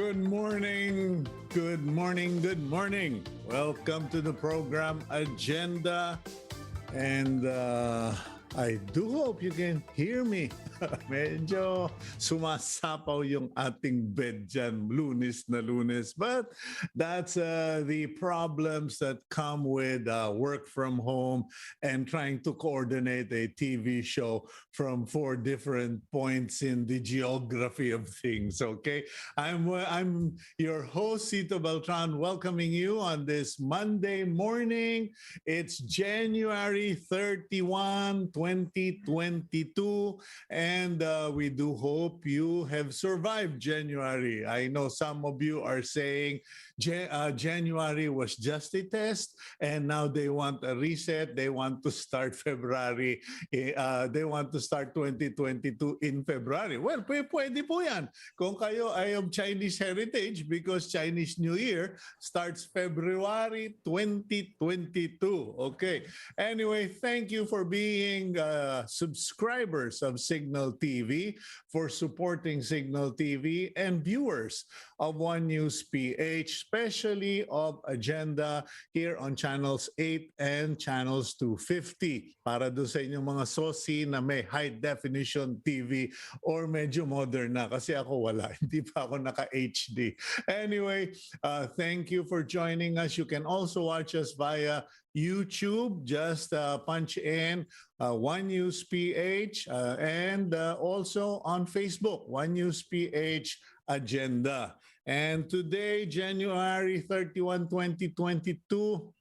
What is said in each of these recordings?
Good morning, good morning, good morning. Welcome to the program Agenda. And I do hope you can hear me. Medyo sumasapaw yung ating bed dyan, lunes na lunes. But that's the problems that come with work from home and trying to coordinate a TV show from 4 different points in the geography of things, okay? I'm your host, Cito Beltran, welcoming you on this Monday morning. It's January 31, 2022, and we do hope you have survived January. I know some of you are saying January was just a test, and now they want a reset. They want to start February. They want to start 2022 in February. Well, pwede po yan. Kung kayo ay of Chinese heritage, because Chinese New Year starts February 2022. Okay. Anyway, thank you for being subscribers of Cignal TV, for supporting Cignal TV, and viewers of One News PH, especially of Agenda here on channels 8 and channels 250. Para doon sa inyong mga sosi na may high definition TV or medyo modern na, kasi ako wala, hindi pa ako naka-HD. Anyway, thank you for joining us. You can also watch us via YouTube. Just punch in One News PH and also on Facebook, One News PH Agenda. And today, January 31, 2022,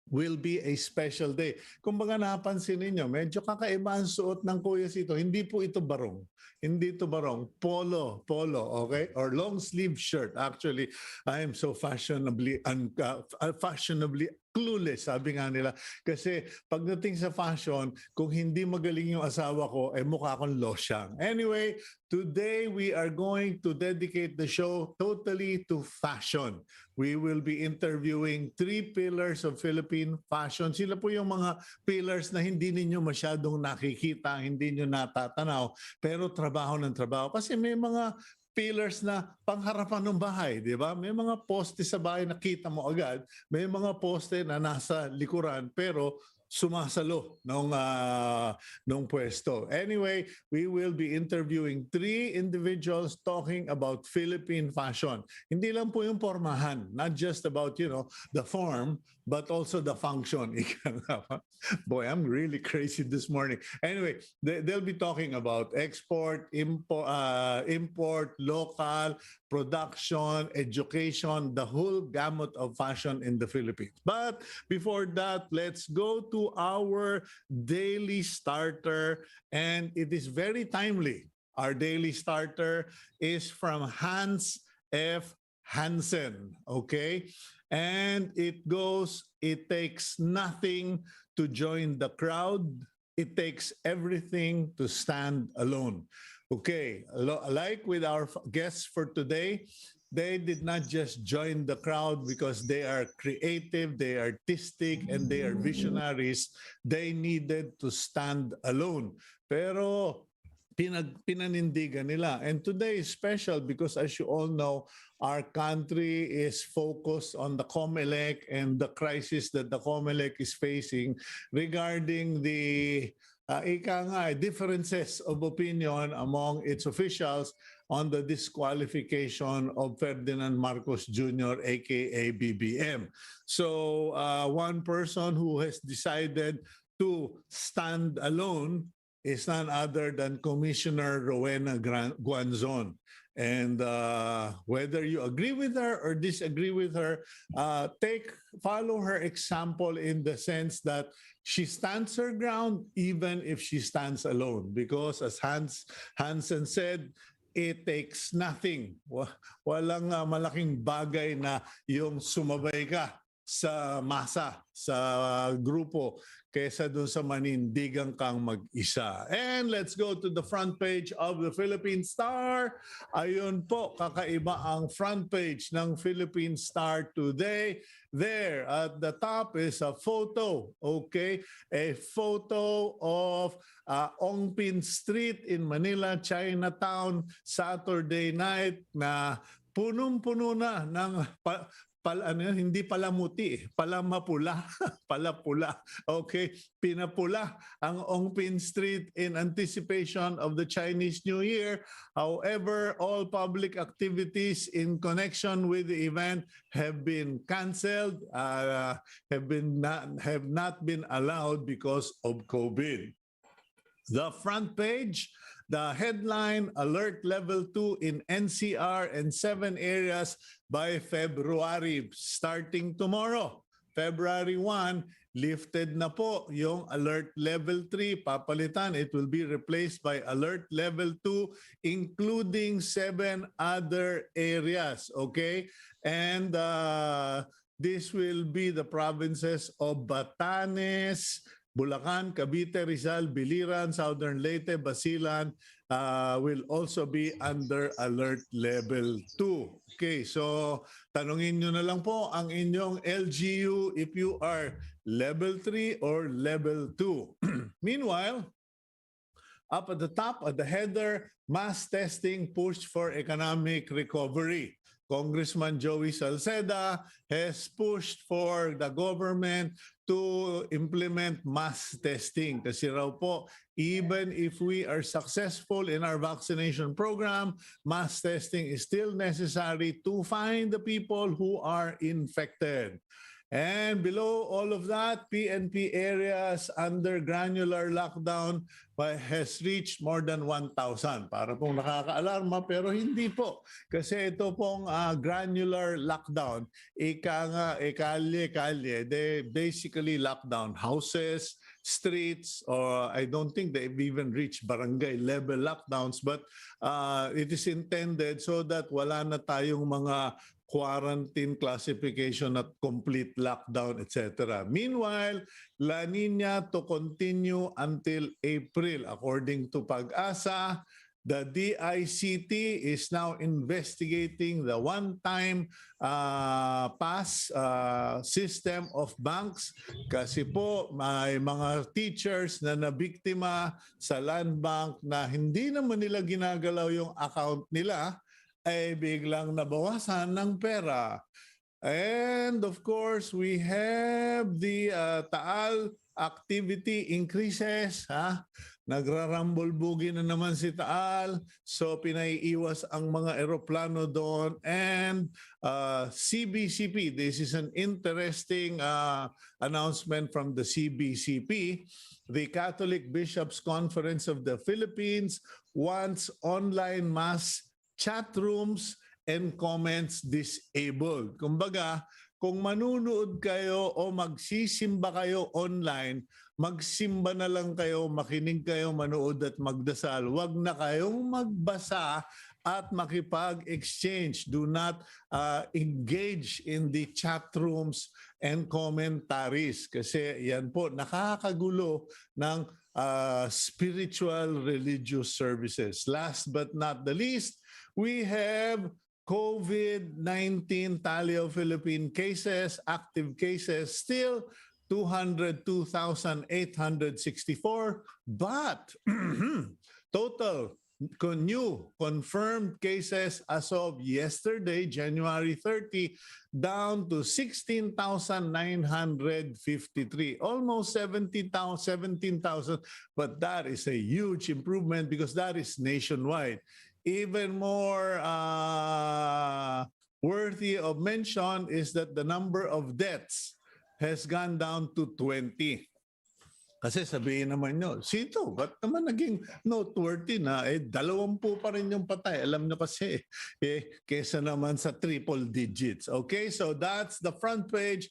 will be a special day. Kung baga napansin ninyo, medyo kakaiba ang suot ng Kuya Cito. Hindi po ito barong. Hindi ito barong. Polo, okay? Or long sleeve shirt. Actually, I am so fashionably clueless, sabi nga nila. Kasi pagdating sa fashion, kung hindi magaling yung asawa ko, mukha akong losyang. Anyway, today we are going to dedicate the show totally to fashion. We will be interviewing 3 pillars of Philippine fashion. Sila po yung mga pillars na hindi ninyo masyadong nakikita, hindi nyo natatanaw, pero trabaho ng trabaho. Kasi may mga pillars na pangharapan ng bahay, di ba? May mga poste sa bahay na kita mo agad, may mga poste na nasa likuran pero sumasalo nung pwesto. Anyway, we will be interviewing 3 individuals talking about Philippine fashion. Hindi lang po yung pormahan, not just about, the form, but also the function. Boy, I'm really crazy this morning. Anyway, they'll be talking about export, import, local, production, education, the whole gamut of fashion in the Philippines. But before that, let's go to our daily starter, and it is very timely. Our daily starter is from Hans F. Hansen, okay? And it goes, it takes nothing to join the crowd. It takes everything to stand alone. Okay, like with our guests for today, they did not just join the crowd because they are creative, they are artistic, and they are visionaries. They needed to stand alone. Pero pinanindigan nila. And today is special because, as you all know, our country is focused on the COMELEC and the crisis that the COMELEC is facing regarding the differences of opinion among its officials on the disqualification of Ferdinand Marcos Jr., aka BBM. So one person who has decided to stand alone is none other than Commissioner Rowena Guanzon. And whether you agree with her or disagree with her, follow her example in the sense that she stands her ground even if she stands alone. Because as Hansen said, it takes nothing. Walang malaking bagay na yung sumabay ka sa masa, sa grupo, kesa dun sa manindigan kang mag-isa. And let's go to the front page of the Philippine Star. Ayun po, kakaiba ang front page ng Philippine Star today. There at the top is a photo, okay? A photo of Ongpin Street in Manila, Chinatown, Saturday night na punong-puno na ng hindi pala muti, pala mapula, pala pula. Okay, pinapula ang Ongpin Street in anticipation of the Chinese New Year. However, all public activities in connection with the event have been canceled, have not been allowed because of COVID. The front page, the headline, Alert Level 2 in NCR and 7 areas by February, starting tomorrow. February 1, lifted na po yung Alert Level 3. Papalitan, it will be replaced by Alert Level 2, including 7 other areas, okay? And this will be the provinces of Batanes, Bulacan, Cavite, Rizal, Biliran, Southern Leyte, Basilan will also be under Alert Level 2. Okay, so tanungin nyo na lang po ang inyong LGU if you are Level 3 or Level 2. Meanwhile, up at the top, at the header, mass testing push for economic recovery. Congressman Joey Salceda has pushed for the government to implement mass testing. Kasi raw po, even if we are successful in our vaccination program, mass testing is still necessary to find the people who are infected. And below all of that, PNP areas under granular lockdown has reached more than 1,000. Para pong nakaka-alarma pero hindi po. Kasi ito pong granular lockdown, kalye-kalye, they basically lock down houses, streets, or I don't think they've even reached barangay level lockdowns, but it is intended so that wala na tayong mga quarantine classification at complete lockdown, etc. Meanwhile, La Nina to continue until April. According to Pag-asa, the DICT is now investigating the one-time pass system of banks kasi po may mga teachers na nabiktima sa land bank na hindi naman nila ginagalaw yung account nila ay biglang nabawasan ng pera. And of course, we have the Taal activity increases. Nagrarambol-bugi na naman si Taal. So pinaiiwas ang mga eroplano doon. And CBCP, this is an interesting announcement from the CBCP. The Catholic Bishops' Conference of the Philippines wants online mass chat rooms and comments disabled. Kumbaga, kung manunood kayo o magsisimba kayo online, magsimba na lang kayo, makinig kayo, manood at magdasal. Huwag na kayong magbasa at makipag-exchange. Do not engage in the chat rooms and commentaries kasi yan po nakakagulo ng spiritual religious services. Last but not the least, we have COVID-19 tally of Philippine cases, active cases still 202,864, but total new confirmed cases as of yesterday, January 30, down to 16,953, almost 17,000, but that is a huge improvement because that is nationwide. Even more worthy of mention is that the number of deaths has gone down to 20. Kasi sabihin naman nyo, Cito, ba't naman naging noteworthy na 20 pa rin yung patay? Alam nyo kasi, kesa naman sa triple digits. Okay, so that's the front page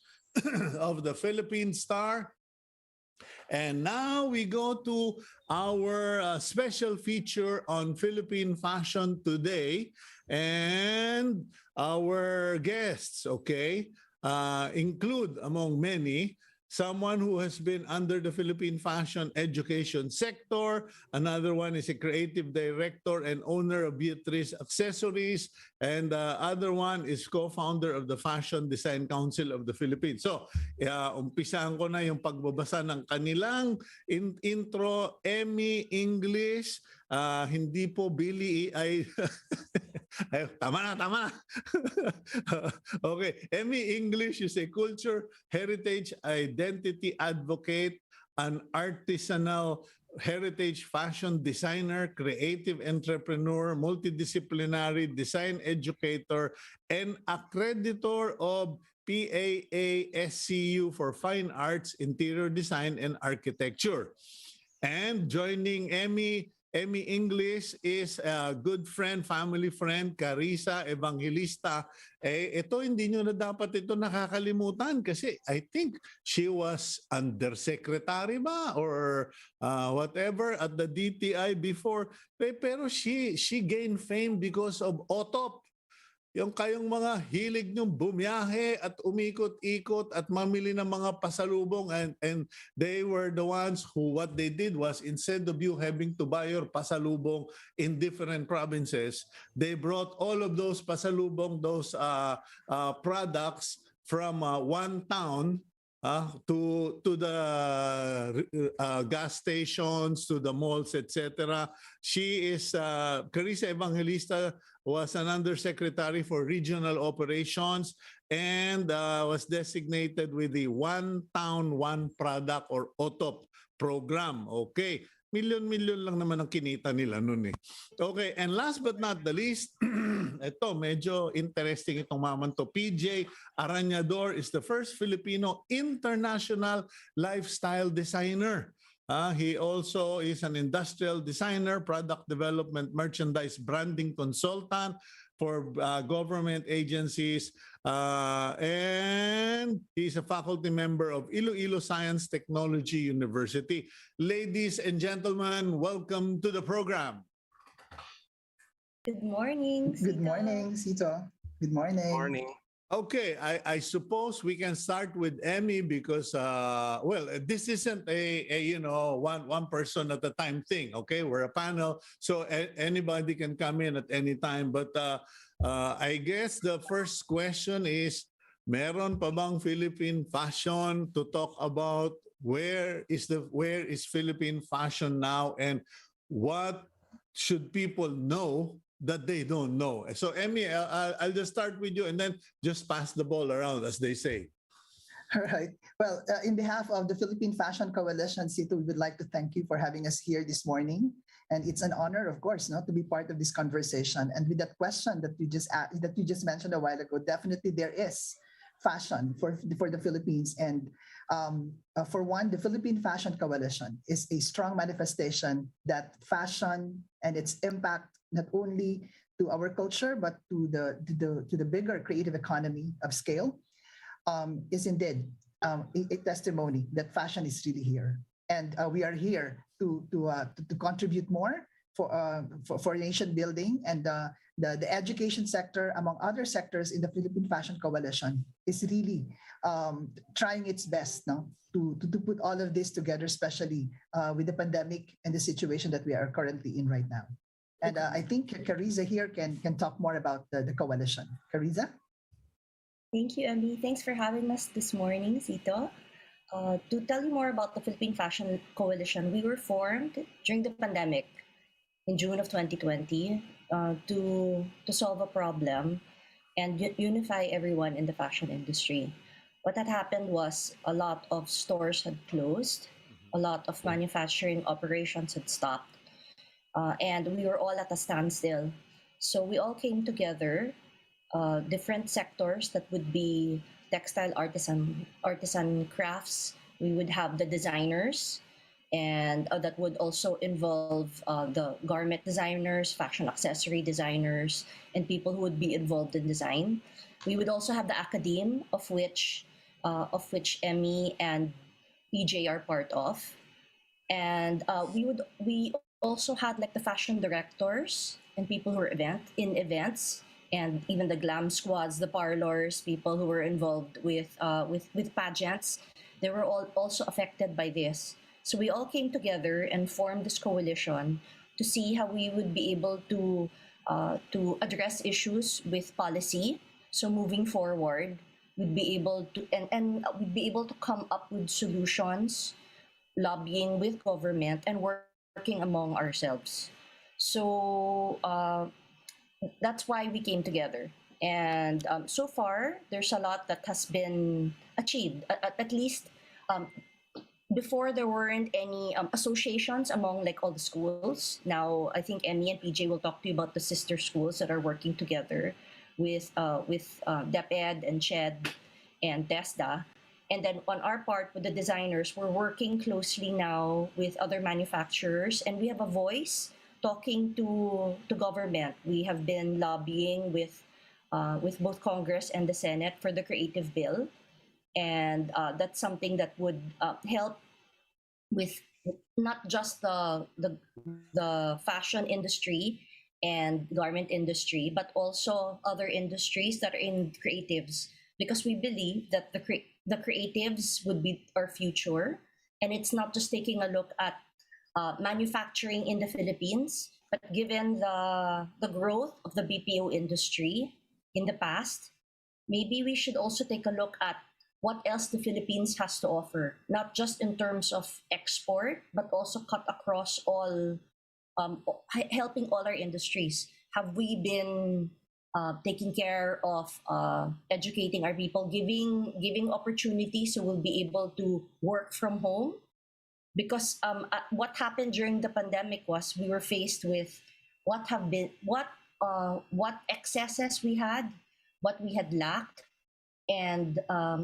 of the Philippine Star. And now we go to our special feature on Philippine fashion today. And our guests, okay, include among many, someone who has been under the Philippine fashion education sector. Another one is a creative director and owner of Beatrice Accessories. And the other one is co-founder of the Fashion Design Council of the Philippines. So, umpisahan ko na yung pagbabasa ng kanilang intro, Emmy English. Hindi po Billy ay ay, tama na, tama na. Okay, Emmy English is a culture, heritage, identity advocate, an artisanal heritage fashion designer, creative entrepreneur, multidisciplinary design educator, and accreditor of PAASCU for Fine Arts, Interior Design, and Architecture. And joining Emmy English is a good friend, family friend, Carissa Evangelista. Ito hindi nyo na dapat ito nakakalimutan kasi I think she was undersecretary ba or whatever at the DTI before. Pero she gained fame because of OTOP. Yung kayong mga hilig nyong bumiyahe at umikot-ikot at mamili ng mga pasalubong and they were the ones who what they did was instead of you having to buy your pasalubong in different provinces, they brought all of those pasalubong, those products from one town to the gas stations, to the malls, etc. She is Carissa Evangelista was an undersecretary for regional operations and was designated with the One Town, One Product or OTOP program. Okay. Milyon-milyon lang naman ang kinita nila nun eh. Okay, and last but not the least, ito medyo interesting itong maman to. PJ Arañador is the first Filipino international lifestyle designer. He also is an industrial designer, product development, merchandise branding consultant for government agencies, and he's a faculty member of Iloilo Science Technology University. Ladies and gentlemen, welcome to the program. Good morning, Cito. Good morning, Cito. Good morning. Morning. Okay, I suppose we can start with Emmy because, well, this isn't a you know one person at a time thing. Okay, we're a panel, so anybody can come in at any time. But I guess the first question is, meron pa bang Philippine fashion to talk about? Where is Philippine fashion now, and what should people know that they don't know? So Emmy, I'll just start with you and then just pass the ball around, as they say. All right. Well, in behalf of the Philippine Fashion Coalition, Cito, we would like to thank you for having us here this morning. And it's an honor, of course, to be part of this conversation. And with that question that you just mentioned a while ago, definitely there is fashion for the Philippines. And for one, the Philippine Fashion Coalition is a strong manifestation that fashion and its impact not only to our culture but to the bigger creative economy of scale is indeed a testimony that fashion is really here, and we are here to contribute more for nation building, and the education sector, among other sectors in the Philippine Fashion Coalition, is really trying its best now to put all of this together, especially with the pandemic and the situation that we are currently in right now. And I think Carissa here can talk more about the coalition. Carissa? Thank you, Emmy. Thanks for having us this morning, Cito. To tell you more about the Philippine Fashion Coalition, we were formed during the pandemic in June of 2020 to solve a problem and unify everyone in the fashion industry. What had happened was a lot of stores had closed, a lot of manufacturing operations had stopped, and we were all at a standstill. So we all came together, different sectors that would be textile artisan crafts. We would have the designers, and that would also involve the garment designers, fashion accessory designers, and people who would be involved in design. We would also have the academe, of which Emmy and PJ are part of, and we also had like the fashion directors and people who were in events, and even the glam squads, the parlors, people who were involved with pageants. They were all also affected by this. So we all came together and formed this coalition to see how we would be able to address issues with policy. So moving forward, we'd be able to and we'd be able to come up with solutions, lobbying with government, and working among ourselves. So that's why we came together. And so far, there's a lot that has been achieved. At least um, before, there weren't any associations among like all the schools. Now I think Emmy and PJ will talk to you about the sister schools that are working together with DepEd and CHED and TESDA. And then on our part with the designers, we're working closely now with other manufacturers, and we have a voice talking to government. We have been lobbying with both Congress and the Senate for the creative bill, and that's something that would help with not just the fashion industry and garment industry, but also other industries that are in creatives, because we believe that the creatives would be our future, and it's not just taking a look at manufacturing in the Philippines, but given the growth of the BPO industry in the past, maybe we should also take a look at what else the Philippines has to offer, not just in terms of export, but also cut across all, helping all our industries. Have we been taking care of educating our people, giving opportunities so we'll be able to work from home? Because what happened during the pandemic was we were faced with what excesses we had, what we had lacked, and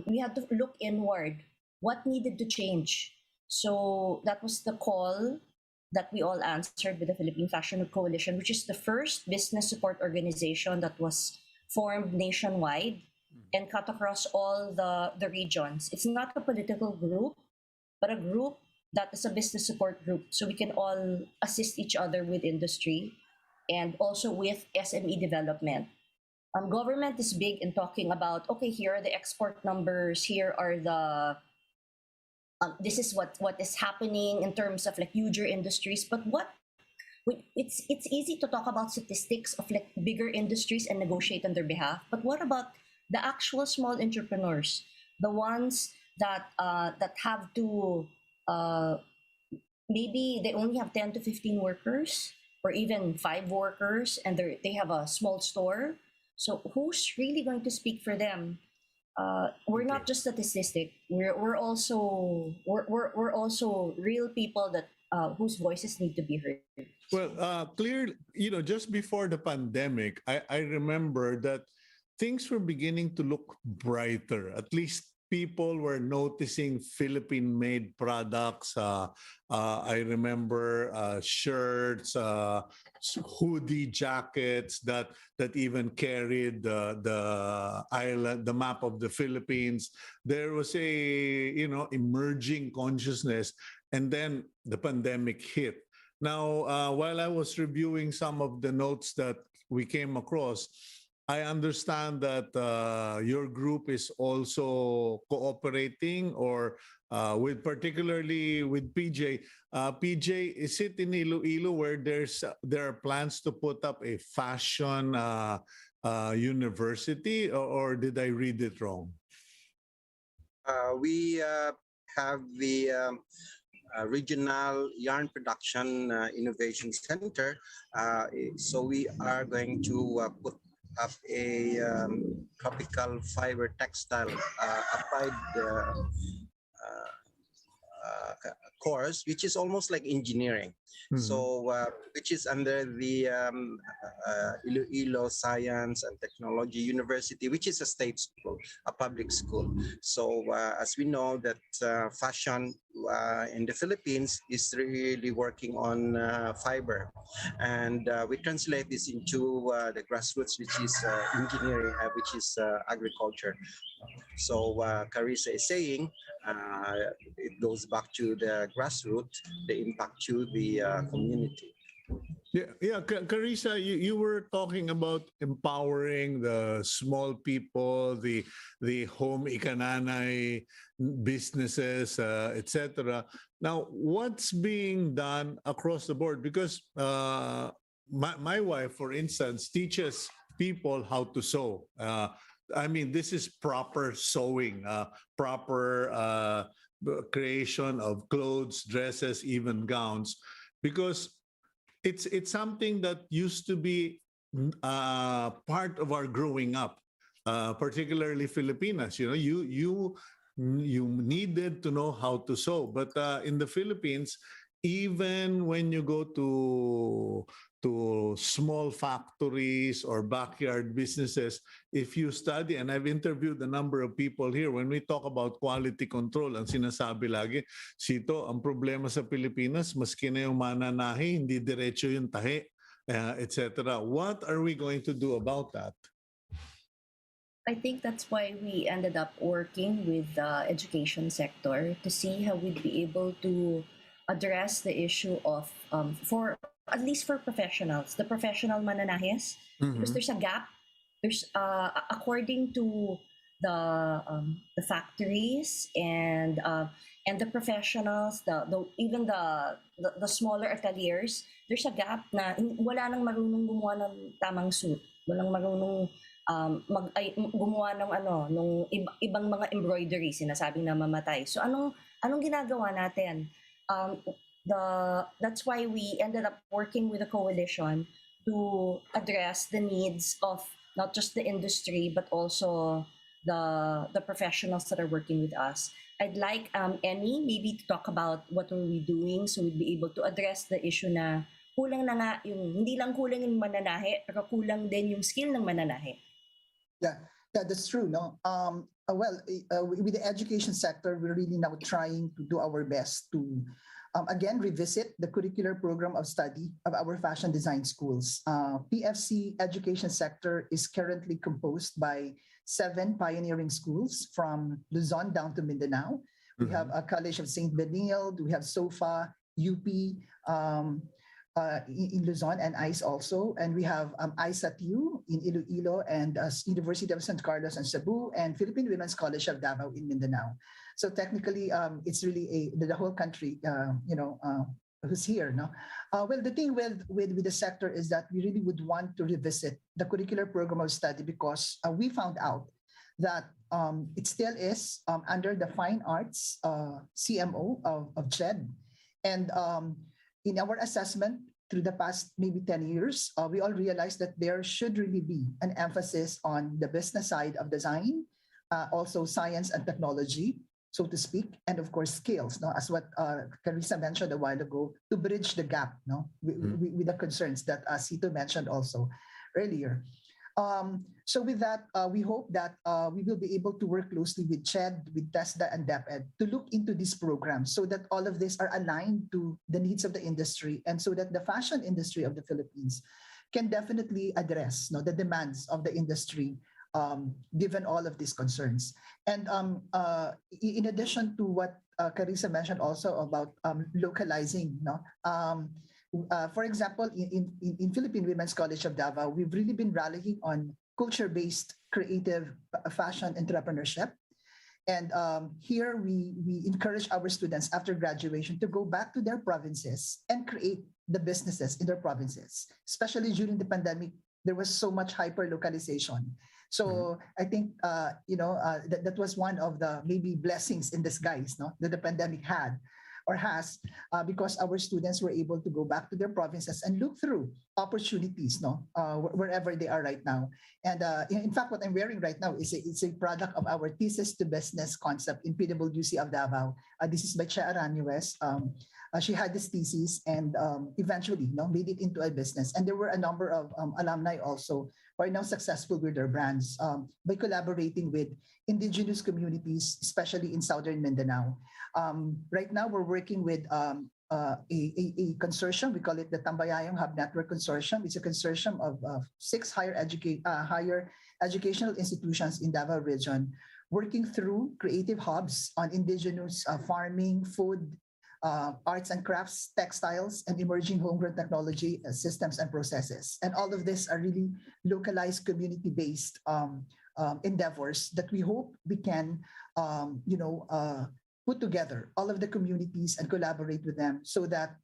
we had to look inward. What needed to change? So that was the call that we all answered with the Philippine Fashion Coalition, which is the first business support organization that was formed nationwide and cut across all the regions. It's not a political group, but a group that is a business support group. So we can all assist each other with industry and also with SME development. Government is big in talking about, okay, here are the export numbers, here are the this is what is happening in terms of like huger industries. But it's easy to talk about statistics of like bigger industries and negotiate on their behalf, but what about the actual small entrepreneurs, the ones that have to uh, maybe they only have 10 to 15 workers or even 5 workers, and they have a small store. So who's really going to speak for them? We're Okay. not just statistic. We're also real people that whose voices need to be heard. Well, So clearly, just before the pandemic, I remember that things were beginning to look brighter. At least people were noticing Philippine-made products. I remember shirts, hoodie jackets that even carried the island, the map of the Philippines. There was a emerging consciousness, and then the pandemic hit. Now, while I was reviewing some of the notes that we came across, I understand that your group is also cooperating, or particularly with PJ. PJ, is it in Iloilo where there are plans to put up a fashion university, or did I read it wrong? We have the Regional Yarn Production Innovation Center. So we are going to put up a tropical fiber textile applied course, which is almost like engineering. So, which is under the Iloilo Science and Technology University, which is a state school, a public school. So, as we know that fashion in the Philippines is really working on fiber, and we translate this into the grassroots, which is engineering, which is agriculture. So Carissa is saying it goes back to the grassroots, the impact to the community. Yeah, Carissa, you were talking about empowering the small people, the home ikananay businesses, etc. Now, what's being done across the board? Because my wife, for instance, teaches people how to sew. I mean, this is proper sewing, proper creation of clothes, dresses, even gowns, because it's something that used to be part of our growing up, particularly Filipinas. You know, you needed to know how to sew, but in the Philippines, even when you go to small factories or backyard businesses, if you study, and I've interviewed a number of people here, when we talk about quality control, ang sinasabi lagi, Sito, ang problema sa Pilipinas, maski na yung mananahi, hindi diretso yung tahi, etc. What are we going to do about that? I think that's why we ended up working with the education sector to see how we'd be able to address the issue of, for at least for professionals, the professional mananahes, because there's a gap. There's according to the factories and the professionals, even the smaller ateliers, there's a gap na wala nang marunong gumawa ng tamang suit, walang marunong gumawa ng nung ibang mga embroidery, sinasabing namamatay. So anong ginagawa natin? That's why we ended up working with a coalition to address the needs of not just the industry but also the professionals that are working with us. I'd like Emmy maybe to talk about what are we doing so we'd be able to address the issue na kulang na nga yung, hindi lang kulang yung mananahe, pero kulang din yung skill ng mananahe. Yeah, that's true. No, with the education sector, we're really now trying to do our best to, again, revisit the curricular program of study of our fashion design schools. PFC education sector is currently composed by 7 pioneering schools from Luzon down to Mindanao. We have a College of St. Benilde, we have SOFA, UP, in Luzon and ICE also, and we have ICE at U in Iloilo and University of St. Carlos and Cebu and Philippine Women's College of Davao in Mindanao. So technically, it's really the whole country, who's here. No, well, the thing with the sector is that we really would want to revisit the curricular program of study because we found out that it still is under the fine arts CMO of CHED, and in our assessment through the past maybe 10 years, we all realized that there should really be an emphasis on the business side of design, also science and technology, so to speak, and of course skills, no, as what Carissa mentioned a while ago, to bridge the gap, no, with the concerns that Cito mentioned also earlier. So with that, we hope that we will be able to work closely with CHED, with TESDA and DepEd to look into these programs so that all of this are aligned to the needs of the industry and so that the fashion industry of the Philippines can definitely address the demands of the industry given all of these concerns. And in addition to what Carissa mentioned also about localizing, for example, in Philippine Women's College of Davao, we've really been rallying on culture-based creative fashion entrepreneurship. And here we encourage our students after graduation to go back to their provinces and create the businesses in their provinces. Especially during the pandemic, there was so much hyper-localization. So I think, that was one of the maybe blessings in disguise, that the pandemic had or has, because our students were able to go back to their provinces and look through opportunities, wherever they are right now. And in fact, what I'm wearing right now is it's a product of our thesis to business concept in PwC of Davao. This is by PJ Arañador. She had this thesis and eventually made it into a business. And there were a number of alumni also who are now successful with their brands by collaborating with indigenous communities, especially in southern Mindanao. Right now, we're working with a consortium. We call it the Tambayayong Hub Network Consortium. It's a consortium of 6 higher educational institutions in Davao region, working through creative hubs on indigenous farming, food, arts and crafts, textiles, and emerging homegrown technology systems and processes. And all of this are really localized, community-based endeavors that we hope we can, put together all of the communities and collaborate with them so that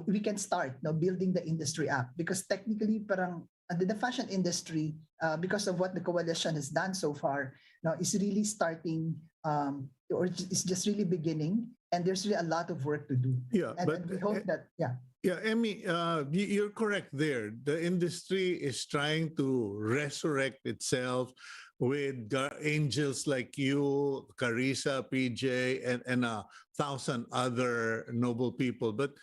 we can start building the industry up. Because technically, parang the fashion industry, because of what the coalition has done so far, is really starting or it's just really beginning, and there's really a lot of work to do. Yeah, And we hope that, yeah. Yeah, Emmy, you're correct there. The industry is trying to resurrect itself with angels like you, Carissa, PJ, and 1,000 other noble people. But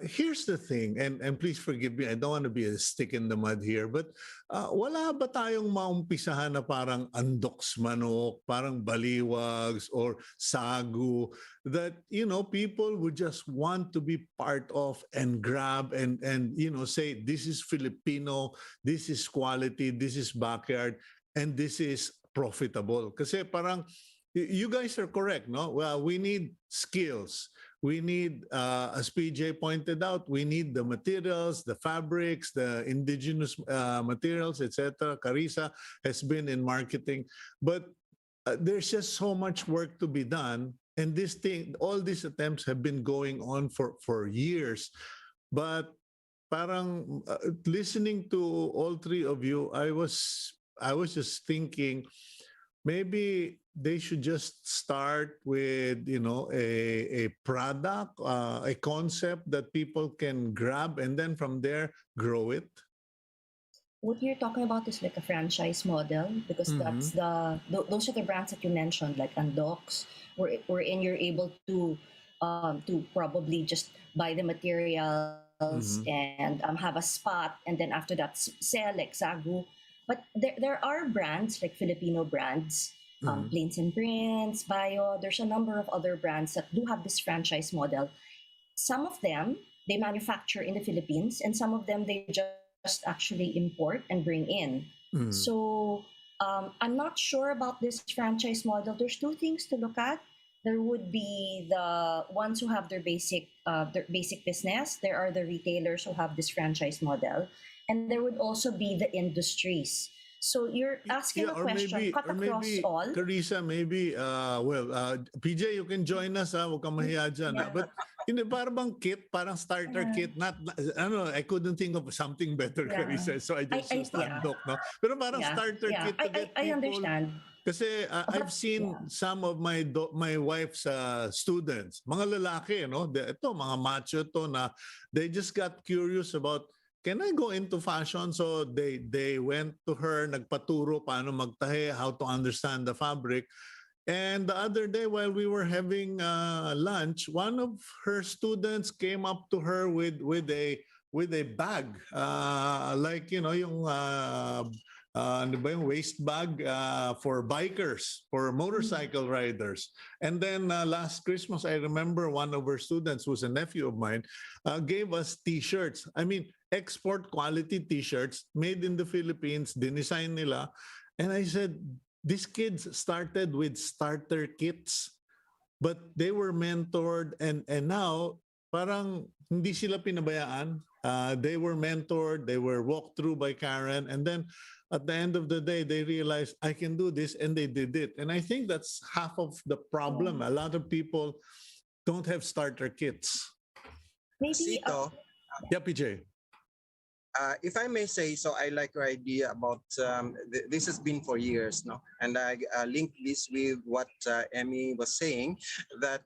here's the thing, and please forgive me, I don't want to be a stick in the mud here, but wala ba tayong maumpisahan na parang andoks manok, parang baliwags, or sagu, that, people would just want to be part of and grab and say, this is Filipino, this is quality, this is backyard, and this is profitable. Kasi parang, you guys are correct, no? Well, we need skills. We need, as PJ pointed out, we need the materials, the fabrics, the indigenous materials, etc. Carissa has been in marketing, but there's just so much work to be done. And all these attempts have been going on for years. But parang listening to all three of you, I was just thinking, maybe they should just start with, a product, a concept that people can grab, and then from there grow it. What you're talking about is like a franchise model, because that's those are the brands that you mentioned, like Andox, wherein you're able to probably just buy the materials and have a spot, and then after that sell, like Sagu. But there are brands like Filipino brands, Plains and Prints, Bio. There's a number of other brands that do have this franchise model. Some of them they manufacture in the Philippines, and some of them they just actually import and bring in. So I'm not sure about this franchise model. There's two things to look at. There would be the ones who have their basic business. There are the retailers who have this franchise model, and there would also be the industries. So you're asking a question, cut across all. Carissa, maybe, PJ, you can join us, huwag kang mahiya dyan. Yeah. But parang kit, parang starter kit, not, I couldn't think of something better, Carissa, so I just used Andok, no? Pero parang starter kit to get people. I understand. Kasi I've seen some of my wife's students, mga lalaki, ito, mga macho to na, they just got curious about, can I go into fashion? So they went to her, nagpaturo paano magtahe, how to understand the fabric. And the other day while we were having lunch, one of her students came up to her with a bag, like yung waist bag for bikers, for motorcycle riders. And then last Christmas, I remember one of her students, who's a nephew of mine, gave us T-shirts. I mean, export quality T-shirts made in the Philippines, dinisign nila. And I said, these kids started with starter kits, but they were mentored, and now parang hindi sila pinabayaan. They were mentored, they were walked through by Karen, and then at the end of the day, they realized, I can do this, and they did it. And I think that's half of the problem. A lot of people don't have starter kits. Maybe. Yeah, PJ. If I may say, so I like your idea about this has been for years, no? And I link this with what Emmy was saying, that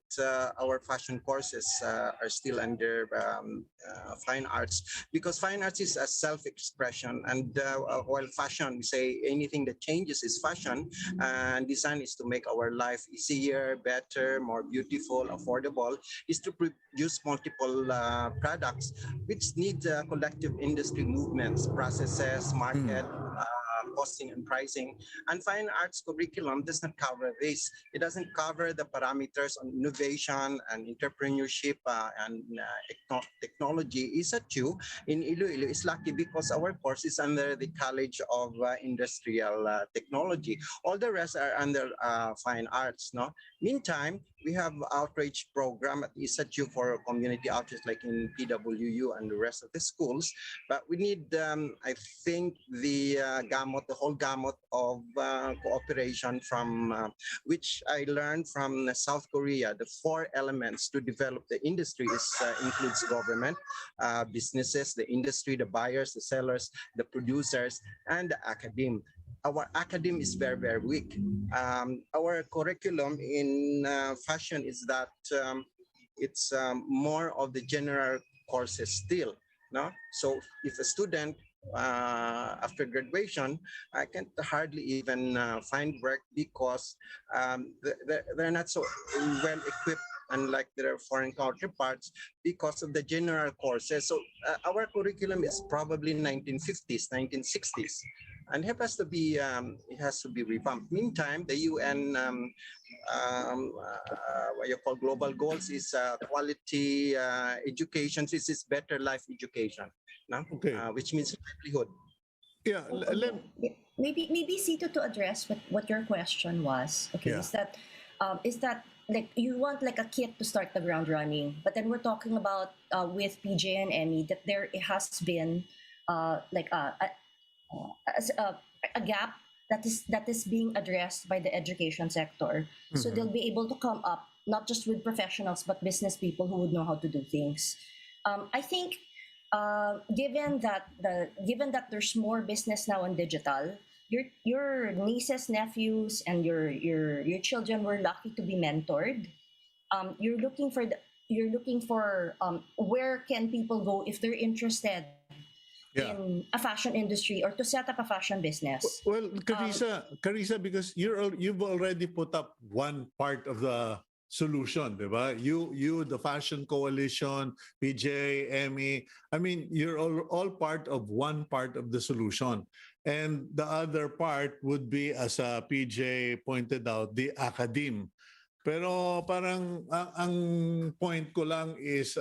our fashion courses are still under fine arts, because fine arts is a self-expression, and while fashion, we say anything that changes is fashion, and design is to make our life easier, better, more beautiful, affordable, is to produce multiple products which need collective industry movements, processes, market, costing and pricing. And fine arts curriculum does not cover this. It doesn't cover the parameters on innovation and entrepreneurship and technology. ISATU in Iloilo is lucky because our course is under the College of Industrial Technology. All the rest are under fine arts. No. Meantime, we have outreach program at ISATU for community outreach, like in PWU and the rest of the schools. But we need, I think, the whole gamut of cooperation from which I learned from South Korea. The 4 elements to develop the industry includes government, businesses, the industry, the buyers, the sellers, the producers, and the academe. our academe is very, very weak. Our curriculum in fashion is that it's more of the general courses still. No, so if a student after graduation, I can hardly even find work because they're not so well equipped, unlike their foreign counterparts, because of the general courses. So our curriculum is probably 1950s, 1960s, and it has to be revamped. Meantime, the UN what you call global goals is quality education. This is better life education, no? Okay. Which means livelihood. Yeah. Maybe Cito, to address what your question was. Okay, Yeah. is that like you want like a kit to start the ground running, but then we're talking about with PJ and Emmy that there has been like a gap that is being addressed by the education sector. So Mhm. they'll be able to come up not just with professionals but business people who would know how to do things. I think given that there's more business now on digital, your nieces, nephews, and your children were lucky to be mentored. You're looking for where can people go if they're interested Yeah. in a fashion industry or to set up a fashion business. Well, Carissa, because you've already put up one part of the solution, diba? You, the Fashion Coalition, PJ, Emmy. I mean, you're all part of one part of the solution, and the other part would be, as PJ pointed out, the academe. Pero parang ang point ko lang is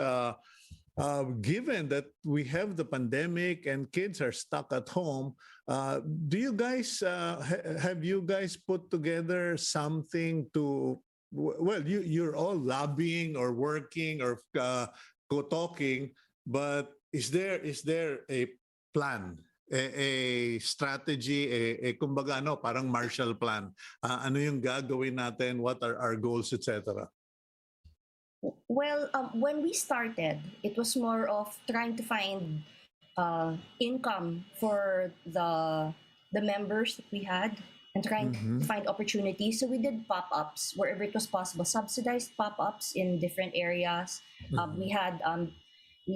given that we have the pandemic and kids are stuck at home, do you guys have you guys put together something to? Well, you're all lobbying or working or talking, but is there a plan? A strategy, kumbaga ano, parang Marshall Plan. Ano yung gagawin natin? What are our goals, etc. Well, when we started, it was more of trying to find income for the members that we had and trying to find opportunities. So we did pop-ups wherever it was possible, subsidized pop-ups in different areas. We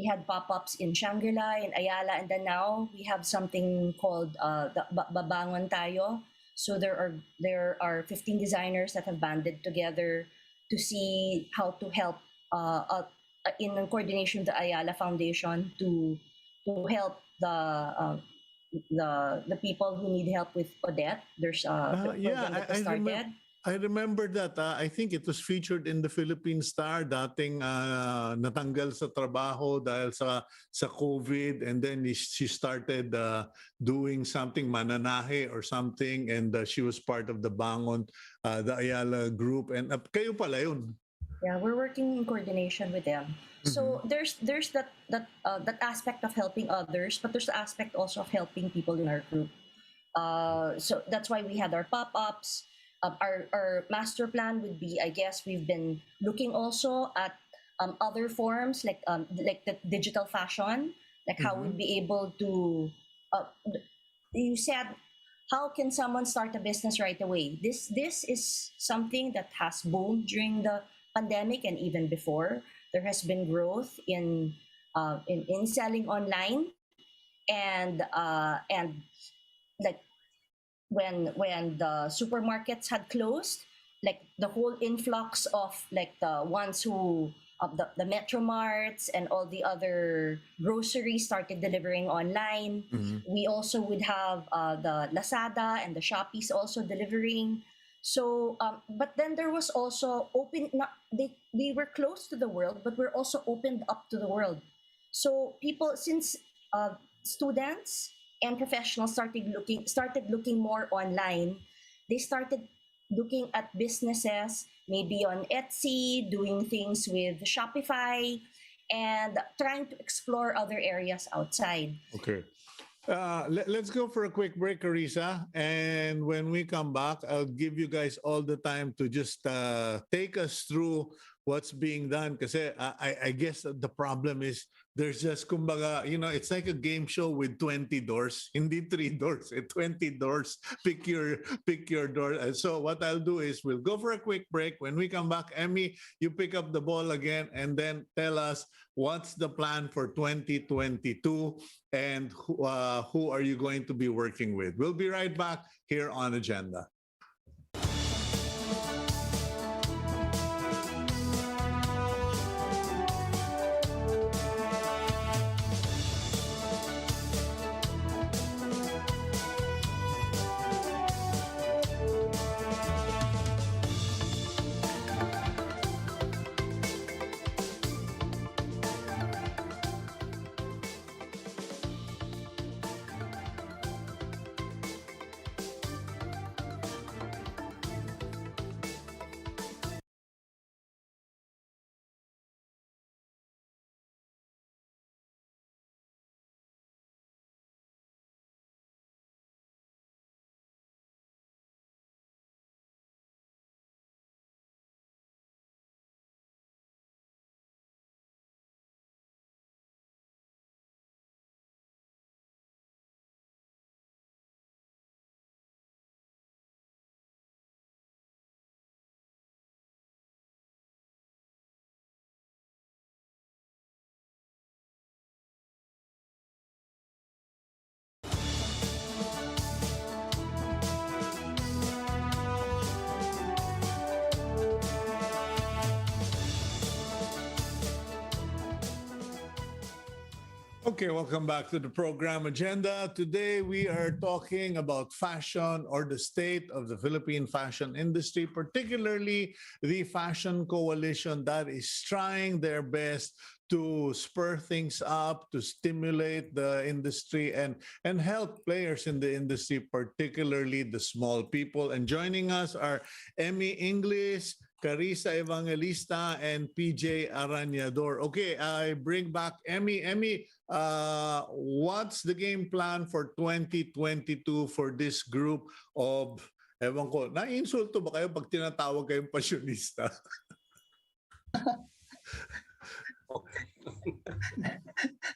had pop-ups in Shangri-La, in Ayala, and then now we have something called the Babangon Tayo. So there are 15 designers that have banded together to see how to help in coordination with the Ayala Foundation to help the people who need help with Odette. There's a program that was started. I remember that. I think it was featured in the Philippine Star. Dating natanggal sa trabaho dahil sa COVID, and then she started doing something, mananahe or something, and she was part of the Bangon, the Ayala group, and kayo pala yun. Yeah, we're working in coordination with them. So there's that aspect of helping others, but there's the aspect also of helping people in our group. So that's why we had our pop-ups. Our master plan would be, I guess, we've been looking also at other forms like the digital fashion, like how we'd be able to. You said, how can someone start a business right away? This is something that has boomed during the pandemic and even before. There has been growth in selling online, and like when the supermarkets had closed, like the whole influx of like the ones who the Metro Marts and all the other groceries started delivering online. We also would have the Lazada and the Shoppees also delivering. So, but then there was also they were close to the world, but we're also opened up to the world. So people, since students and professionals started looking more online, they started looking at businesses maybe on Etsy, doing things with Shopify, and trying to explore other areas outside. Okay. Let's go for a quick break, Carissa. And when we come back, I'll give you guys all the time to just take us through what's being done. Kasi I guess the problem is there's just, kumbaga, it's like a game show with 20 doors. Hindi 3 doors, 20 doors. Pick your door. And so what I'll do is we'll go for a quick break. When we come back, Emmy, you pick up the ball again and then tell us what's the plan for 2022 and who are you going to be working with. We'll be right back here on Agenda. Okay, welcome back to the program Agenda. Today we are talking about fashion or the state of the Philippine fashion industry, particularly the Fashion Coalition that is trying their best to spur things up, to stimulate the industry and help players in the industry, particularly the small people. And joining us are Emmy English, Carissa Evangelista, and PJ Arañador. Okay, I bring back Emmy. Emmy, what's the game plan for 2022 for this group of, ewan ko, na-insulto ba kayo pag tinatawag kayong pasyonista?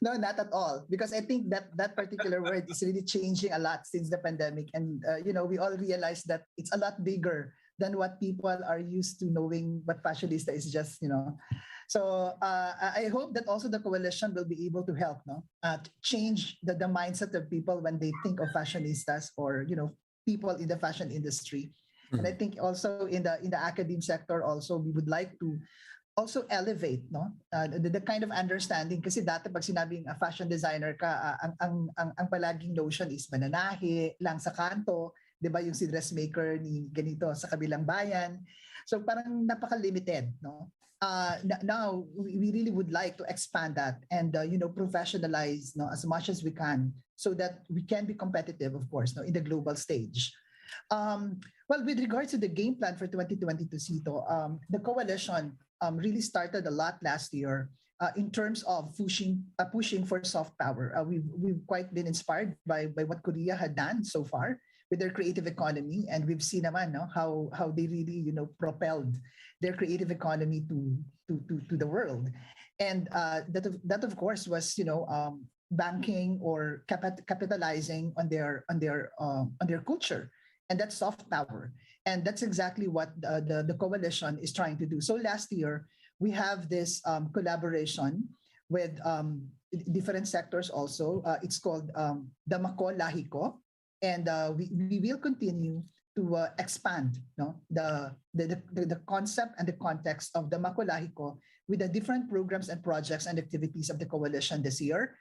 No, not at all. Because I think that that particular word is really changing a lot since the pandemic. And, we all realize that it's a lot bigger than what people are used to knowing what fashionista is just, So I hope that also the coalition will be able to help, to change the mindset of people when they think of fashionistas or, people in the fashion industry. Mm-hmm. And I think also in the academic sector also, we would like to also elevate the kind of understanding, kasi dati pag sinabing fashion designer ka, ang palaging notion is mananahi lang sa kanto, 'di ba, yung si dressmaker ni ganito sa kabilang bayan. So parang napaka-limited, now we really would like to expand that and professionalize as much as we can so that we can be competitive, of course, in the global stage. Well, with regards to the game plan for 2022, Cito, the coalition really started a lot last year in terms of pushing for soft power. We've quite been inspired by what Korea had done so far with their creative economy, and we've seen naman how they really propelled their creative economy to the world, and that of course was banking or capitalizing on their culture. And that's soft power. And that's exactly what the coalition is trying to do. So last year, we have this collaboration with different sectors also. It's called the Mako Lahiko. And we will continue to expand the concept and the context of the Mako Lahiko with the different programs and projects and activities of the coalition this year,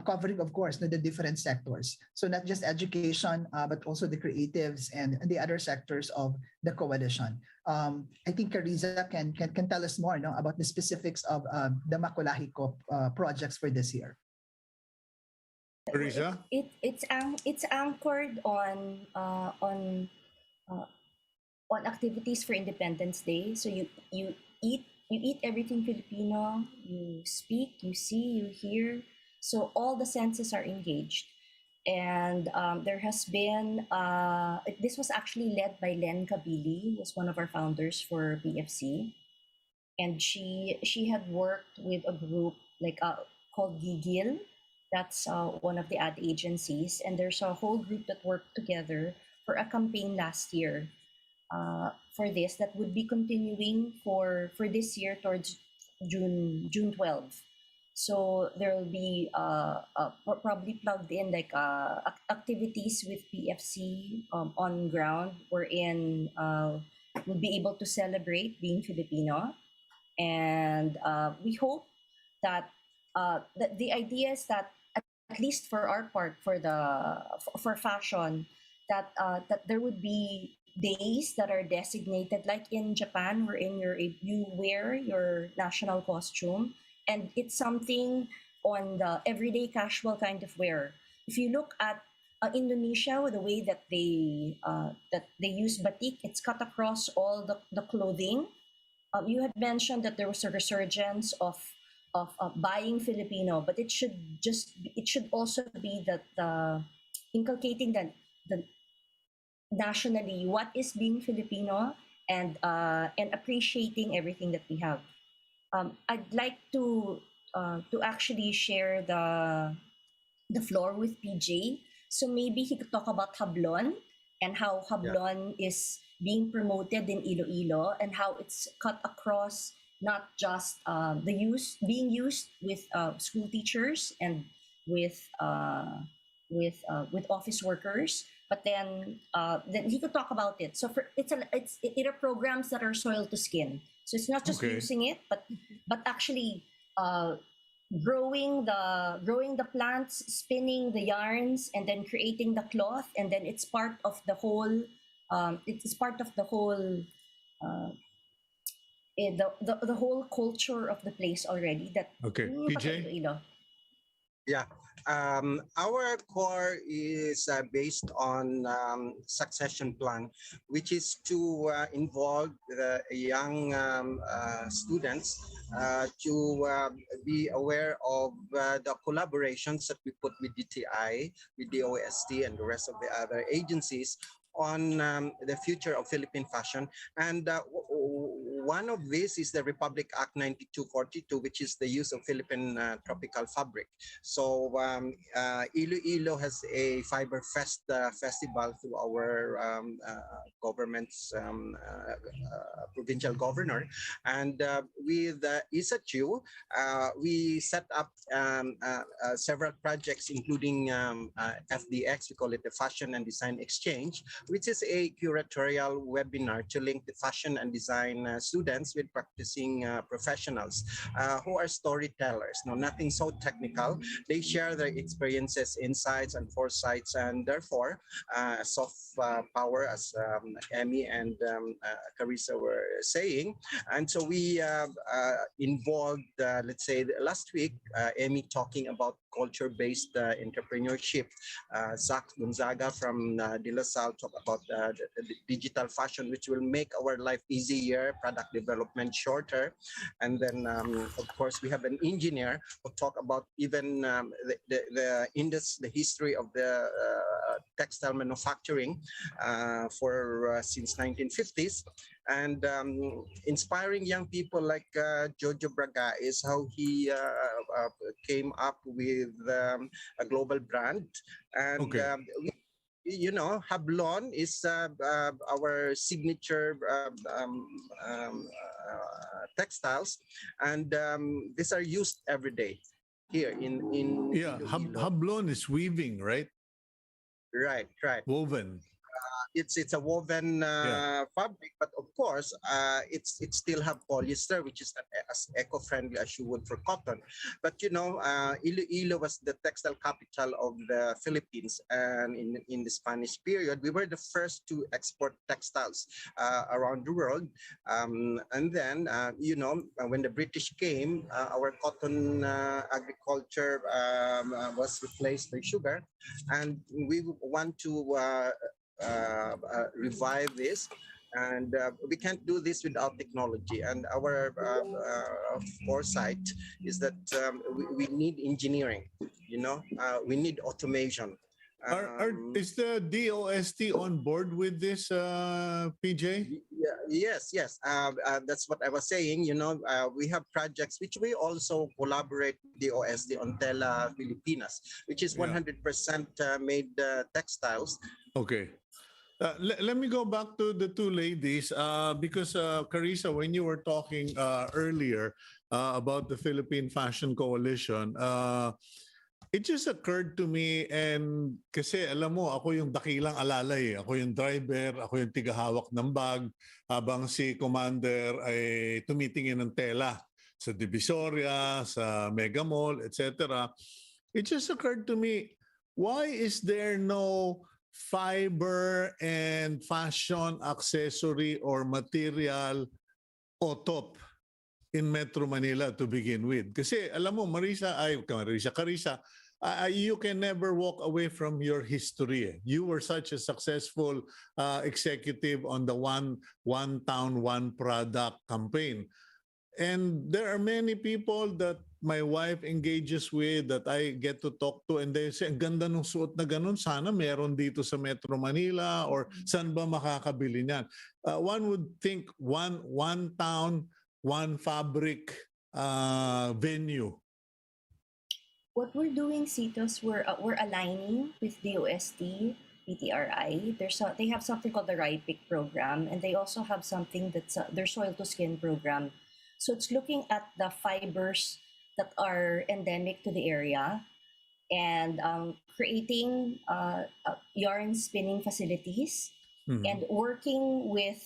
covering, of course, the different sectors. So not just education, but also the creatives and the other sectors of the coalition. I think Carissa can tell us more about the specifics of the Mako Lahiko projects for this year. Carissa? It's anchored on activities for Independence Day. So you eat everything Filipino, you speak, you see, you hear. So all the senses are engaged. And there has been, this was actually led by Len Kabili, who was one of our founders for BFC. and she had worked with a group like called Gigil. That's one of the ad agencies, and there's a whole group that worked together for a campaign last year for this that would be continuing for this year towards June 12th. So there will be probably plugged in like activities with PFC on ground, wherein we'll be able to celebrate being Filipino, and we hope that the idea is that at least for our part, for fashion, that there would be days that are designated, like in Japan, wherein you wear your national costume, and it's something on the everyday casual kind of wear. If you look at Indonesia, with the way that they use batik, it's cut across all the clothing. You had mentioned that there was a resurgence of buying Filipino, but it should also be that inculcating the nationally what is being Filipino, and appreciating everything that we have. I'd like to actually share the floor with PJ. So maybe he could talk about Hablon and how Yeah. Hablon is being promoted in Iloilo, and how it's cut across not just the use being used with school teachers and with with office workers, but then he could talk about it. So it are programs that are soil to skin. So it's not just Okay. using it, but actually uh, growing the plants, spinning the yarns, and then creating the cloth, and then it's part of the whole. It's part of the whole. The whole culture of the place already. That Okay. yung PJ? pagka-Iloilo. Yeah. Our core is based on succession plan, which is to involve the young students to be aware of the collaborations that we put with DTI, with the OST, and the rest of the other agencies on the future of Philippine fashion. And one of these is the Republic Act 9242, which is the use of Philippine tropical fabric. So Iloilo has a Fiber Fest festival through our government's provincial governor, and with ISACHU, we set up several projects, including FDX. We call it the Fashion and Design Exchange, which is a curatorial webinar to link the fashion and design students with practicing professionals who are storytellers. No, nothing so technical. They share their experiences, insights, and foresights, and therefore soft power, as Emmy and Carissa were saying. And so we involved, let's say, last week, Emmy talking about culture-based entrepreneurship. Zach Gonzaga from De La Salle talked about the digital fashion, which will make our life easier, product development shorter. And then, of course, we have an engineer who talk about even the history of the textile manufacturing since 1950s. And inspiring young people like Jojo Braga is how he came up with a global brand. And Okay. Hablon is our signature textiles, and these are used every day here in Yeah. Iloilo. Hablon is weaving, right? Right. Woven. It's a woven Yeah. fabric, but of course, it still have polyester, which is as eco-friendly as you would for cotton. But Iloilo was the textile capital of the Philippines, and in the Spanish period, we were the first to export textiles around the world. And then, when the British came, our cotton agriculture was replaced by sugar, and we want to revive this, and we can't do this without technology. And our foresight is that we need engineering, we need automation. Is the DOST on board with this, PJ? Yes. That's what I was saying. We have projects which we also collaborate with the OST on Tela Filipinas, which is Yeah. 100% made textiles. Okay. Let me go back to the two ladies because Carissa, when you were talking earlier about the Philippine Fashion Coalition, it just occurred to me, and kasi alam mo, ako yung dakilang alalay. Ako yung driver, ako yung tigahawak ng bag, habang si Commander ay tumitingin ng tela sa Divisoria, sa Mega Mall, etc. It just occurred to me, why is there no fiber and fashion accessory or material o top in Metro Manila to begin with? Kasi alam mo, Carissa, you can never walk away from your history. You were such a successful executive on the one town, one product campaign. And there are many people that my wife engages with that I get to talk to, and they say, ang ganda ng suot na ganun, sana meron dito sa Metro Manila, or saan ba makakabili niyan? One would think one town, one fabric venue. What we're doing, Citos, we're aligning with DOST, PTRI. They have something called the RIPIC program, and they also have something that's their soil to skin program. So it's looking at the fibers that are endemic to the area, and creating yarn spinning facilities, and working with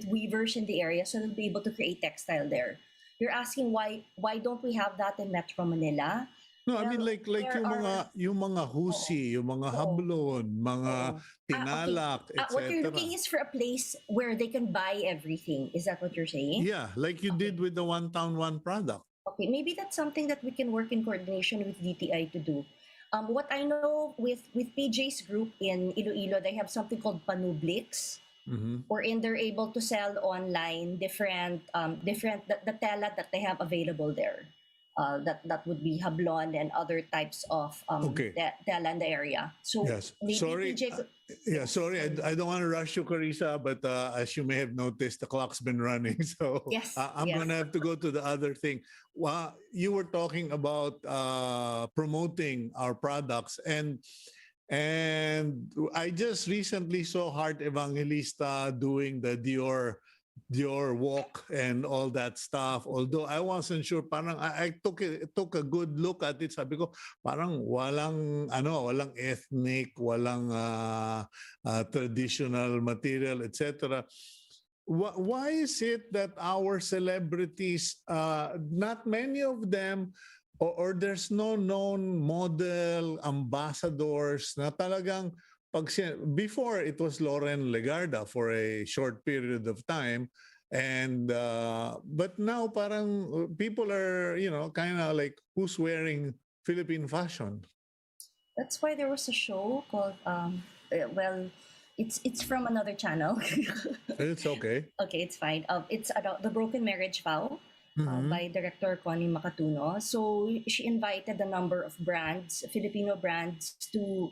weavers in the area so they'll be able to create textile there. You're asking why don't we have that in Metro Manila? No, I mean like yung mga husi, yung mga hablon, mga tinalak, etc. What you're looking is for a place where they can buy everything. Is that what you're saying? Yeah, like you did with the one town, one product. Okay, maybe that's something that we can work in coordination with DTI to do. What I know with PJ's group in Iloilo, they have something called Panublix, wherein they're able to sell online different the tela that they have available there. That would be hablon and other types of tela in the area. So yes, maybe sorry. PJ Sorry, I don't want to rush you, Carissa, but as you may have noticed, the clock's been running, so Yes, I'm going to have to go to the other thing. You were talking about promoting our products, and I just recently saw Heart Evangelista doing the Dior walk and all that stuff. Although I wasn't sure, parang I took a good look at it. Sabi ko, parang walang ethnic, walang traditional material, etc. Why is it that our celebrities, not many of them, or there's no known model ambassadors na talagang before it was Lauren Legarda for a short period of time, and but now parang people are kind of like, who's wearing Philippine fashion? That's why there was a show called it's from another channel. It's okay. Okay, it's fine. It's about the Broken Marriage Vow. By director Connie Macatuno. So she invited a number of brands, Filipino brands, to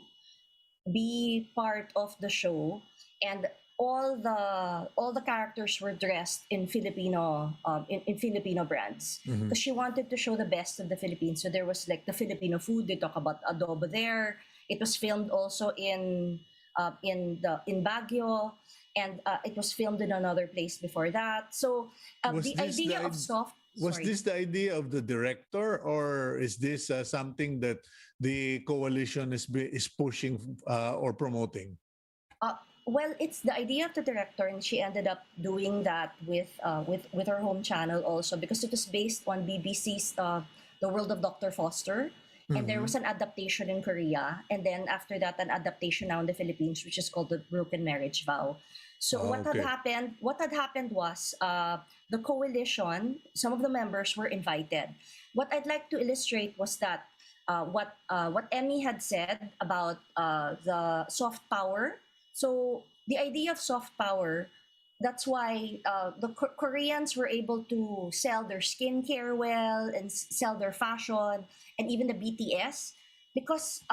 be part of the show, and all the characters were dressed in Filipino in Filipino brands, because she wanted to show the best of the Philippines. So there was like the Filipino food. They talk about adobo there. It was filmed also in Baguio, and it was filmed in another place before that. So the idea of soft. Was this the idea of the director, or is this something that the coalition is pushing or promoting? Well, it's the idea of the director, and she ended up doing that with her home channel also, because it was based on BBC's The World of Dr. Foster, and there was an adaptation in Korea, and then after that an adaptation now in the Philippines, which is called The Broken Marriage Vow. So what had happened was the coalition, some of the members were invited. What I'd like to illustrate was that what Emmy had said about the soft power. So the idea of soft power, that's why the Koreans were able to sell their skincare well and sell their fashion, and even the BTS, because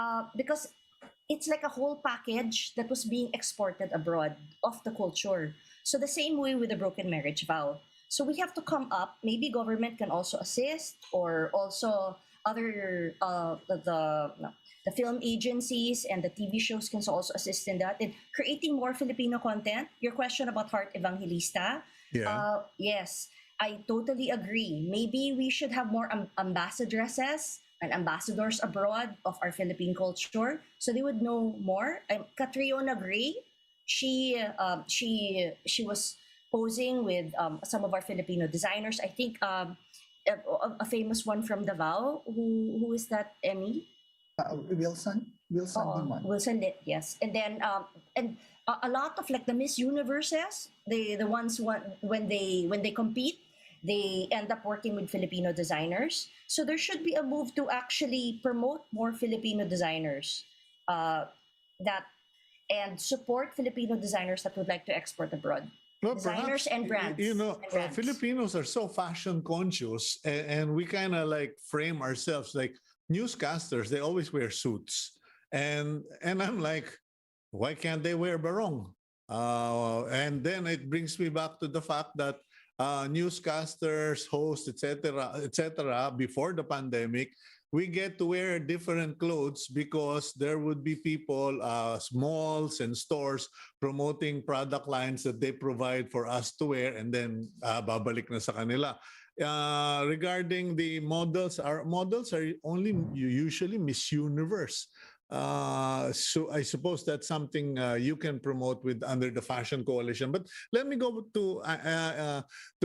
it's like a whole package that was being exported abroad of the culture. So the same way with the broken marriage vow. So we have to come up. Maybe government can also assist, or also other the film agencies and the TV shows can also assist in that, in creating more Filipino content. Your question about Heart Evangelista, Yeah. yes, I totally agree. Maybe we should have more ambassadresses and ambassadors abroad of our Philippine culture, so they would know more. Catriona Gray, she was posing with some of our Filipino designers. I think a famous one from Davao. Who is that? Emmy? Wilson Dimon. Wilson Lit, yes. And then and a lot of like the Miss Universes, the ones when they compete, they end up working with Filipino designers. So there should be a move to actually promote more Filipino designers, that and support Filipino designers that would like to export abroad. Well, Designers perhaps, and brands. Filipinos are so fashion conscious, and we kind of like frame ourselves like newscasters. They always wear suits, and I'm like, why can't they wear barong? And then it brings me back to the fact that newscasters, hosts, etc., before the pandemic, we get to wear different clothes because there would be people, malls and stores promoting product lines that they provide for us to wear, and then babalik na sa kanila. Regarding the models, our models are only usually Miss Universe. So I suppose that's something you can promote with under the Fashion Coalition. But let me go to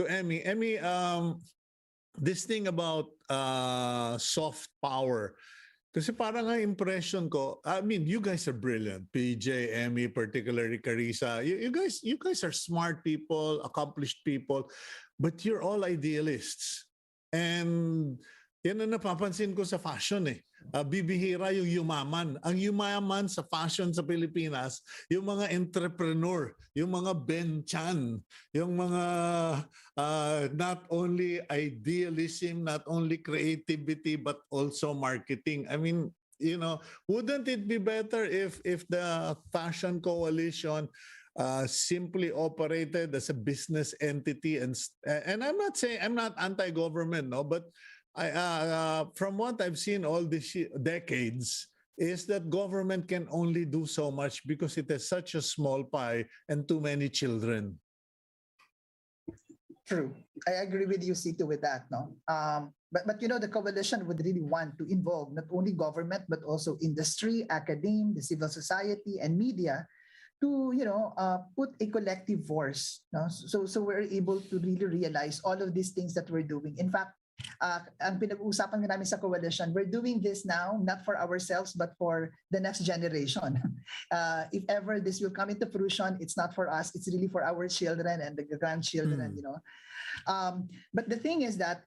Emmy. Emmy, this thing about soft power. Kasi parang ang impression ko, I mean, you guys are brilliant. PJ, Emmy, particularly Carissa. You guys are smart people, accomplished people, but you're all idealists. And yan ang napapansin ko sa fashion eh. Bibihira yung yumaman. Ang yumaman sa fashion sa Pilipinas, yung mga entrepreneur, yung mga Ben Chan, yung mga not only idealism, not only creativity, but also marketing. I mean, wouldn't it be better if the Fashion Coalition simply operated as a business entity? And I'm not saying, I'm not anti-government, no, but from what I've seen all these decades, is that government can only do so much because it has such a small pie and too many children. True. I agree with you, Cito, with that. No, but the coalition would really want to involve not only government but also industry, academia, the civil society, and media to put a collective force. No? So we're able to really realize all of these things that we're doing. In fact, ang pinag-uusapan nga namin sa coalition, we're doing this now not for ourselves but for the next generation. If ever this will come into fruition, it's not for us, it's really for our children and the grandchildren. But the thing is that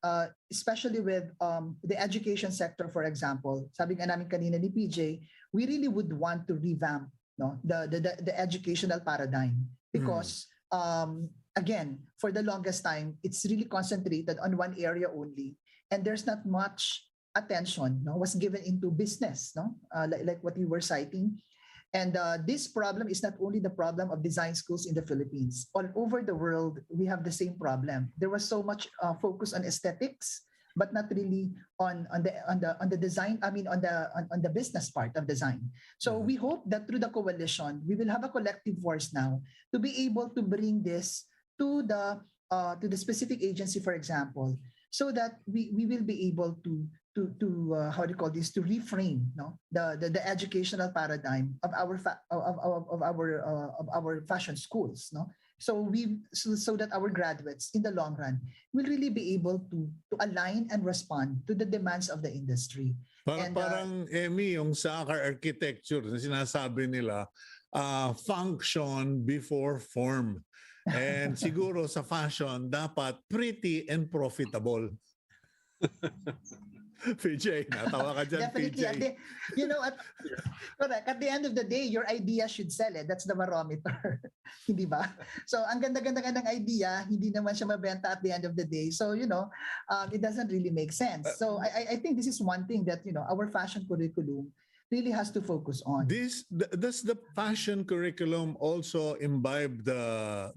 especially with the education sector, for example, sabi nga namin kanina ni PJ, we really would want to revamp the educational paradigm because again, for the longest time, it's really concentrated on one area only, and there's not much attention was given into business, like what we were citing. And this problem is not only the problem of design schools in the Philippines. All over the world, we have the same problem. There was so much focus on aesthetics, but not really on the design. I mean, on the business part of design. So we hope that through the coalition, we will have a collective force now to be able to bring this to the specific agency, for example, so that we will be able to how do you call this, to reframe the educational paradigm of our fashion schools, so that our graduates in the long run will really be able to align and respond to the demands of the industry. Parang Emmy, yung sa architecture na sinasabi nila, function before form. And siguro sa fashion, dapat pretty and profitable. PJ, natawa ka dyan, definitely. PJ. Correct. At the end of the day, your idea should sell it. That's the barometer. Hindi ba? So, ang ganda-ganda ng idea, hindi naman siya mabenta at the end of the day. So, it doesn't really make sense. So, I think this is one thing that, our fashion curriculum really has to focus on. Does the fashion curriculum also imbibe the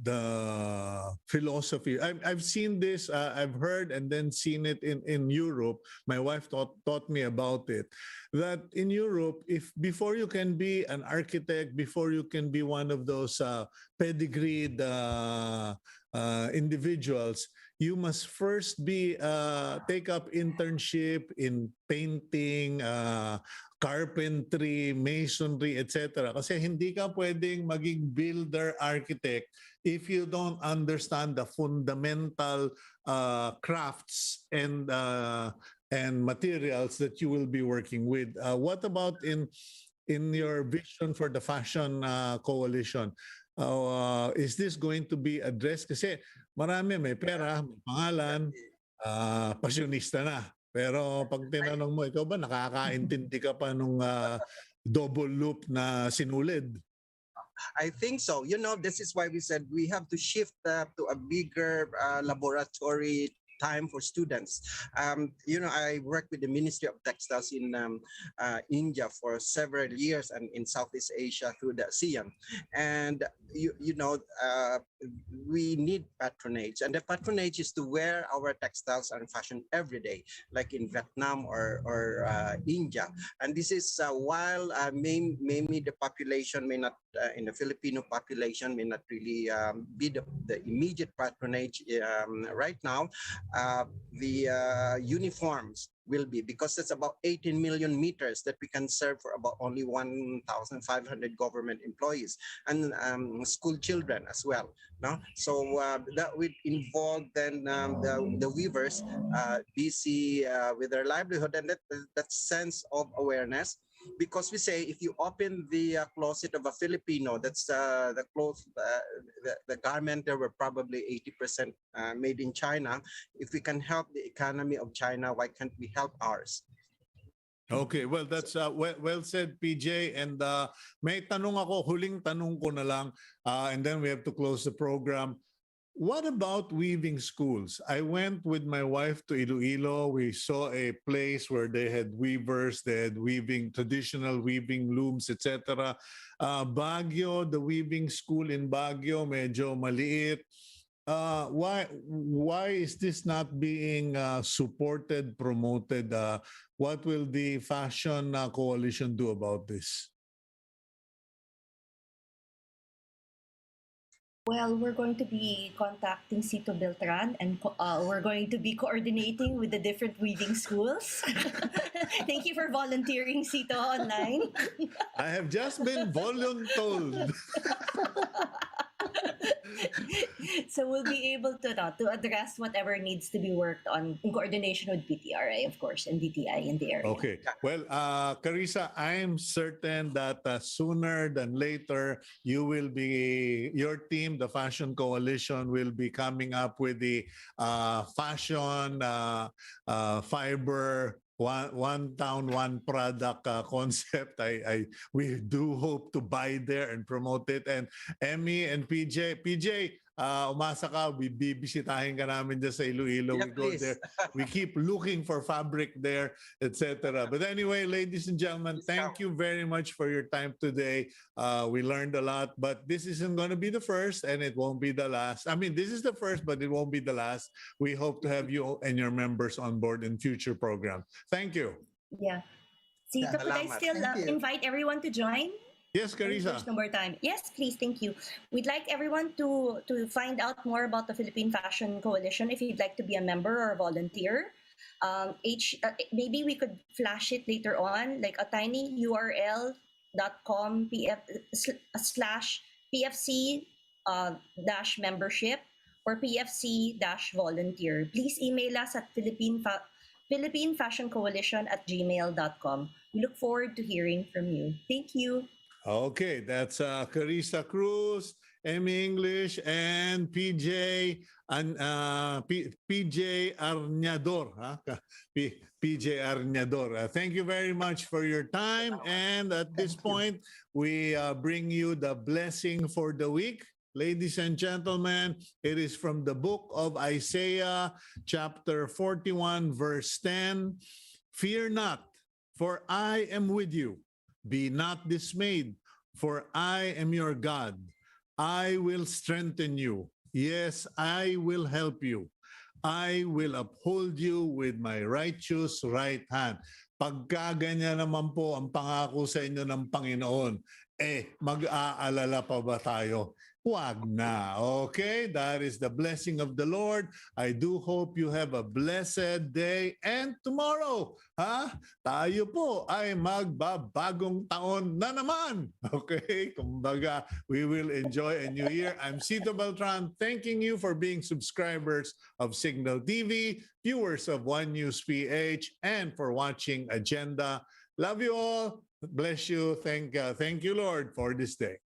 philosophy? I've seen this, I've heard and then seen it in Europe. My wife taught me about it. That in Europe, if before you can be an architect, before you can be one of those pedigreed individuals, you must first be take up internship in painting, carpentry, masonry, etc. Kasi hindi ka pwedeng maging builder architect if you don't understand the fundamental crafts and materials that you will be working with. What about in your vision for the Fashion Coalition? Is this going to be addressed? Kasi marami may pera, may pangalan, pasyonista na. Pero pag tinanong mo, ikaw ba nakakaintindi ka pa nung double loop na sinulid? I think so. This is why we said we have to shift to a bigger laboratory time for students. I worked with the Ministry of Textiles in India for several years and in Southeast Asia through the ASEAN. And, we need patronage. And the patronage is to wear our textiles and fashion every day, like in Vietnam or India. And this is while maybe the population may not, in the Filipino population, may not really be the immediate patronage right now. The uniforms will be, because it's about 18 million meters that we can serve for about only 1,500 government employees and school children as well. No? So that would involve then the weavers busy with their livelihood, and that sense of awareness. Because we say if you open the closet of a Filipino, that's the clothes, the garment there were probably 80% made in China. If we can help the economy of China, why can't we help ours? Okay, well, that's well said, PJ. And may tanong ako, huling tanong ko na lang, and then we have to close the program. What about weaving schools? I went with my wife to Iloilo. We saw a place where they had weavers, they had traditional weaving looms, etc. Baguio, the weaving school in Baguio, medyo maliit. Why is this not being supported, promoted? What will the Fashion Coalition do about this? Well, we're going to be contacting Cito Beltran, and we're going to be coordinating with the different weaving schools. Thank you for volunteering, Cito, online. I have just been voluntold. So we'll be able to address whatever needs to be worked on in coordination with PTRA, of course, and DTI in the area. Okay. Well, Carissa, I'm certain that sooner than later, your team, the Fashion Coalition, will be coming up with the fashion fiber one town, one product concept. We do hope to buy there and promote it. And Emmy and PJ, umasa ka, bibisitahin ka namin dyan sa Iloilo. Yeah, we go please. there. We keep looking for fabric there, etc. But anyway, ladies and gentlemen, thank you very much for your time today. We learned a lot, but this isn't going to be the first and it won't be the last. I mean, this is the first, but it won't be the last. We hope to have you and your members on board in future programs. Thank you. Yeah. Cito, could I still invite everyone to join? Yes, Carissa. There's no more time. Yes, please. Thank you. We'd like everyone to find out more about the Philippine Fashion Coalition if you'd like to be a member or a volunteer. Maybe we could flash it later on, like a tiny url.com /pfc -membership or pfc -volunteer. Please email us at Philippine Fashion Coalition @gmail.com. We look forward to hearing from you. Thank you. Okay, that's Carissa Cruz, Emmy English, and PJ Arañador. PJ Arañador. Thank you very much for your time. And at this point, we bring you the blessing for the week. Ladies and gentlemen, it is from the book of Isaiah, chapter 41, verse 10. Fear not, for I am with you. Be not dismayed, for I am your God. I will strengthen you. Yes, I will help you. I will uphold you with my righteous right hand. Pagka ganyan naman po ang pangako sa inyo ng Panginoon, mag-aalala pa ba tayo? Huwag na. Okay? That is the blessing of the Lord. I do hope you have a blessed day. And tomorrow, tayo po ay magbabagong taon na naman. Okay? Kumbaga, we will enjoy a new year. I'm Cito Beltran, thanking you for being subscribers of Cignal TV, viewers of One News PH, and for watching Agenda. Love you all. Bless you. Thank you, Lord, for this day.